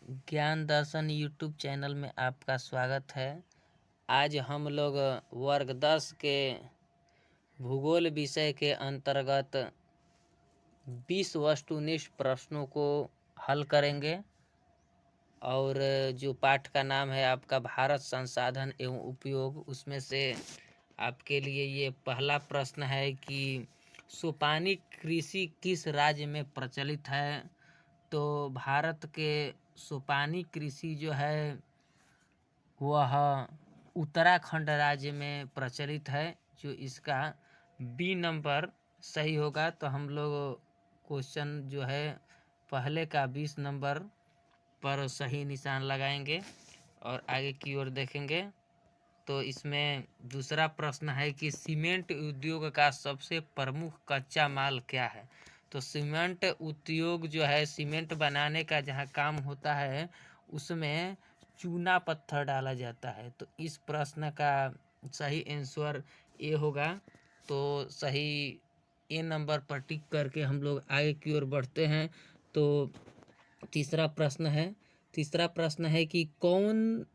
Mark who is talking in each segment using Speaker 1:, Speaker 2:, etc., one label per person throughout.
Speaker 1: ज्ञान दर्शन YouTube channel में आपका स्वागत है। आज हम लोग वर्ग 10 के भूगोल विषय के अंतर्गत 20 वस्तुनिष्ठ प्रश्नों को हल करेंगे और जो पाठ का नाम है आपका भारत संसाधन एवं उपयोग, उसमें से आपके लिए ये पहला प्रश्न है कि सोपानी कृषि किस राज्य में प्रचलित है। तो भारत के सोपानी कृषि जो है वह उत्तराखंड राज्य में प्रचलित है, जो इसका बी नंबर सही होगा। तो हम लोग क्वेश्चन जो है पहले का 20 नंबर पर सही निशान लगाएंगे और आगे की ओर देखेंगे। तो इसमें दूसरा प्रश्न है कि सीमेंट उद्योग का सबसे प्रमुख कच्चा माल क्या है। तो सीमेंट उद्योग जो है, सीमेंट बनाने का जहाँ काम होता है उसमें चूना पत्थर डाला जाता है। तो इस प्रश्न का सही आंसर ए होगा। तो सही ए नंबर पर टिक करके हम लोग आगे की ओर बढ़ते हैं। तो तीसरा प्रश्न है कि कौन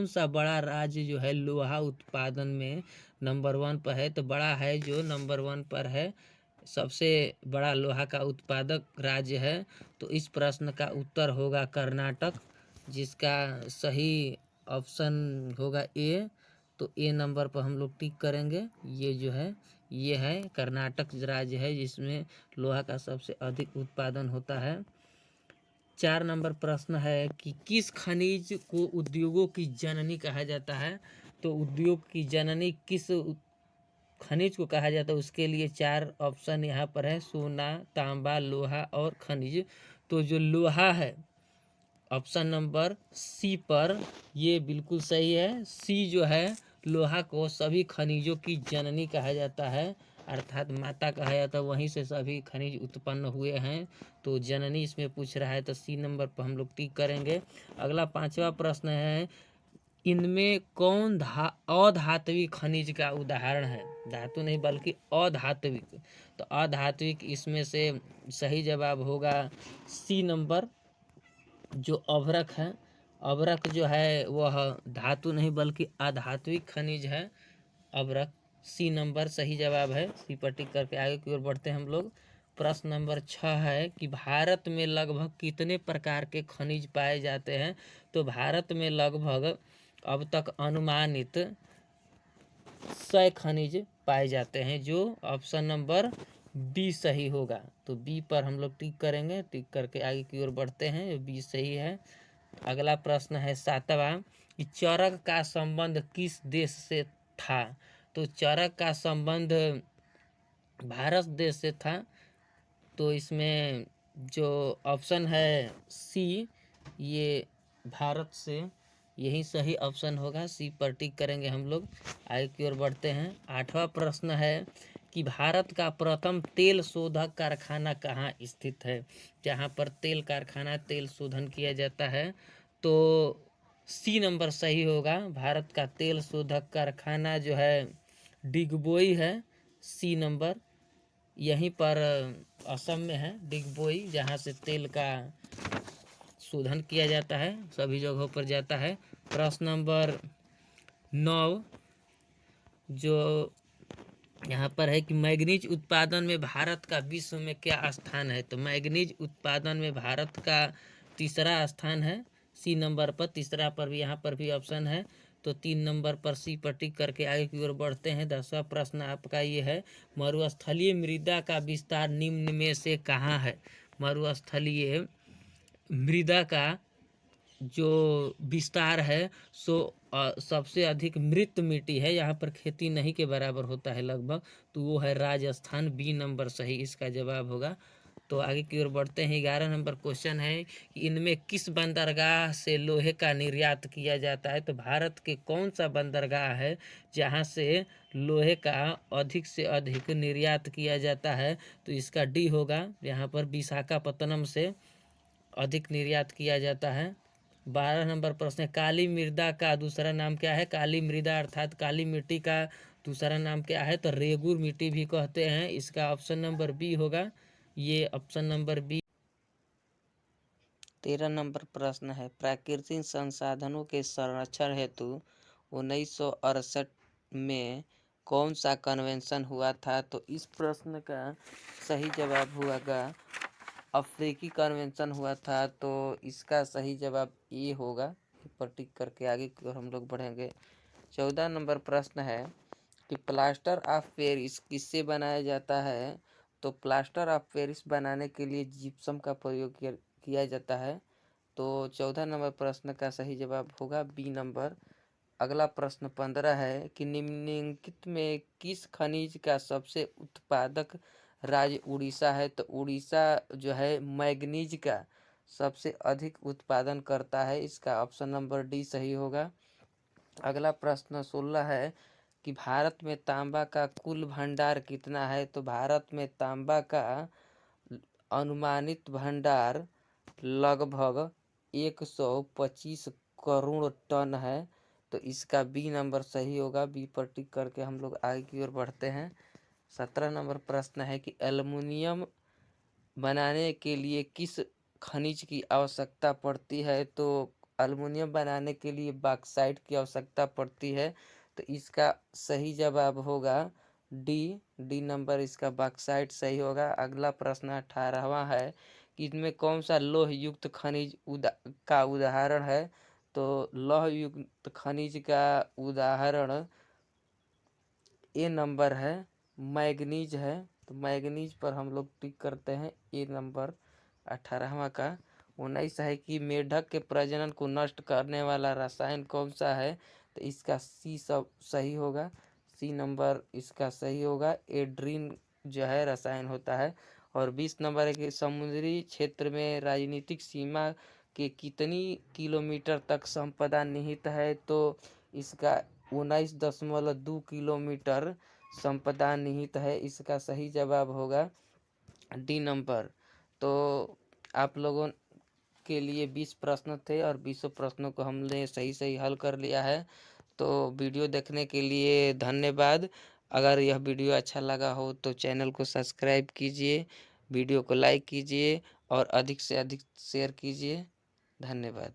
Speaker 1: सा बड़ा राज्य जो है लोहा उत्पादन में नंबर 1 पर है। तो बड़ा है जो नंबर 1 पर है, सबसे बड़ा लोहा का उत्पादक राज्य है। तो इस प्रश्न का उत्तर होगा कर्नाटक, जिसका सही ऑप्शन होगा ए। तो ए नंबर पर हम लोग टिक करेंगे। ये है कर्नाटक राज्य है जिसमें लोहा का सबसे अधिक उत्पादन होता है। 4 नंबर प्रश्न है कि किस खनिज को उद्योगों की जननी कहा जाता है। तो उद्योग की जननी किस खनिज को कहा जाता है, उसके लिए 4 ऑप्शन यहाँ पर है: सोना, तांबा, लोहा और खनिज। तो जो लोहा है, ऑप्शन नंबर सी पर, ये बिल्कुल सही है। सी जो है, लोहा को सभी खनिजों की जननी कहा जाता है, अर्थात माता कहा जाता है, वहीं से सभी खनिज उत्पन्न हुए हैं। तो जननी इसमें पूछ रहा है, तो सी नंबर पर हम लोग टिक करेंगे। अगला 5वां प्रश्न है, इनमें कौन अधात्विक खनिज का उदाहरण है। धातु नहीं बल्कि अधात्विक। तो अधात्विक इसमें से सही जवाब होगा सी नंबर, जो अभ्रक है। अभ्रक जो है वह धातु नहीं बल्कि अधात्विक खनिज है, अभ्रक। सी नंबर सही जवाब है। सी पर टिक करके आगे की ओर बढ़ते हैं हम लोग। प्रश्न नंबर 6 है कि भारत में लगभग कितने प्रकार के खनिज पाए जाते हैं। तो भारत में लगभग अब तक अनुमानित 100 खनिज पाए जाते हैं, जो ऑप्शन नंबर बी सही होगा। तो बी पर हम लोग टिक करेंगे। टिक करके आगे की ओर बढ़ते हैं, बी सही है। अगला प्रश्न है 7वां कि चरक का संबंध किस देश से था। तो चरक का संबंध भारत देश से था। तो इसमें जो ऑप्शन है सी, ये भारत से, यही सही ऑप्शन होगा। सी पर टिक करेंगे हम लोग। आगे की ओर बढ़ते हैं। 8वां प्रश्न है कि भारत का प्रथम तेल शोधक कारखाना कहाँ स्थित है, जहाँ पर तेल कारखाना, तेल शोधन किया जाता है। तो सी नंबर सही होगा। भारत का तेल शोधक कारखाना जो है डिगबोई है। सी नंबर यहीं पर असम में है, डिगबोई, जहाँ से तेल का शोधन किया जाता है, सभी जगहों पर जाता है। प्रश्न नंबर 9 जो यहाँ पर है कि मैग्नीज उत्पादन में भारत का विश्व में क्या स्थान है। तो मैग्नीज उत्पादन में भारत का तीसरा स्थान है, सी नंबर पर। तीसरा पर भी यहाँ पर भी ऑप्शन है। तो 3 नंबर पर सी पर टिक करके आगे की ओर बढ़ते हैं। 10वां प्रश्न आपका ये है, मरुस्थलीय मृदा का विस्तार निम्न में से कहाँ है। मरुस्थलीय मृदा का जो विस्तार है सो सबसे अधिक मृत मिट्टी है, यहाँ पर खेती नहीं के बराबर होता है लगभग। तो वो है राजस्थान। बी नंबर सही इसका जवाब होगा। तो आगे की ओर बढ़ते हैं। 11 नंबर क्वेश्चन है कि इनमें किस बंदरगाह से लोहे का निर्यात किया जाता है। तो भारत के कौन सा बंदरगाह है जहाँ से लोहे का अधिक से अधिक निर्यात किया जाता है। तो इसका डी होगा, यहाँ पर विशाखापत्तनम से अधिक निर्यात किया जाता है। 12 नंबर प्रश्न है, काली मृदा का दूसरा नाम क्या है। काली मृदा अर्थात काली मिट्टी का दूसरा नाम क्या है। तो रेगुर मिट्टी भी कहते हैं। इसका ऑप्शन नंबर बी होगा। ये ऑप्शन नंबर बी 13 नंबर प्रश्न है, प्राकृतिक संसाधनों के संरक्षण हेतु 1968 में कौन सा कन्वेंशन हुआ था? तो इस प्रश्न का सही जवाब होगा अफ्रीकी कन्वेंशन हुआ था। तो इसका सही जवाब ये होगा। पर टिक करके आगे की ओर हम लोग बढ़ेंगे। 14 नंबर प्रश्न है कि प्लास्टर ऑफ पेरिस किससे बनाया जाता है? तो प्लास्टर ऑफ पेरिस बनाने के लिए जिप्सम का प्रयोग किया जाता है। तो 14 नंबर प्रश्न का सही जवाब होगा बी नंबर। अगला प्रश्न 15 है कि निम्नलिखित में किस खनिज का सबसे उत्पादक राज्य उड़ीसा है? तो उड़ीसा जो है मैग्नीज का सबसे अधिक उत्पादन करता है। इसका ऑप्शन नंबर डी सही होगा। अगला प्रश्न 16 है कि भारत में तांबा का कुल भंडार कितना है? तो भारत में तांबा का अनुमानित भंडार लगभग 125 करोड़ टन है। तो इसका बी नंबर सही होगा। बी पर टिक करके हम लोग आगे की ओर बढ़ते हैं। 17 नंबर प्रश्न है कि एल्युमिनियम बनाने के लिए किस खनिज की आवश्यकता पड़ती है? तो एल्युमिनियम बनाने के लिए बॉक्साइट की आवश्यकता पड़ती है। तो इसका सही जवाब होगा डी नंबर। इसका बॉक्साइट सही होगा। अगला प्रश्न 18वां है कि इनमें कौन सा लौह युक्त खनिज का उदाहरण है? तो लौह युक्त खनिज का उदाहरण ए नंबर है, मैग्नीज है। तो मैग्नीज पर हम लोग टिक करते हैं। ए नंबर 18वां का। 19 है कि मेढक के प्रजनन को नष्ट करने वाला रसायन कौन सा है? तो इसका सी सब सही होगा। सी नंबर इसका सही होगा। एड्रीन जो है रसायन होता है। और 20 नंबर है कि समुद्री क्षेत्र में राजनीतिक सीमा के कितनी किलोमीटर तक संपदा निहित है? तो इसका 19.2 किलोमीटर संपदा निहित है। इसका सही जवाब होगा डी नंबर। तो आप लोगों के लिए 20 प्रश्न थे और 20 प्रश्नों को हमने सही सही हल कर लिया है। तो वीडियो देखने के लिए धन्यवाद। अगर यह वीडियो अच्छा लगा हो तो चैनल को सब्सक्राइब कीजिए, वीडियो को लाइक कीजिए और अधिक से अधिक शेयर कीजिए। धन्यवाद।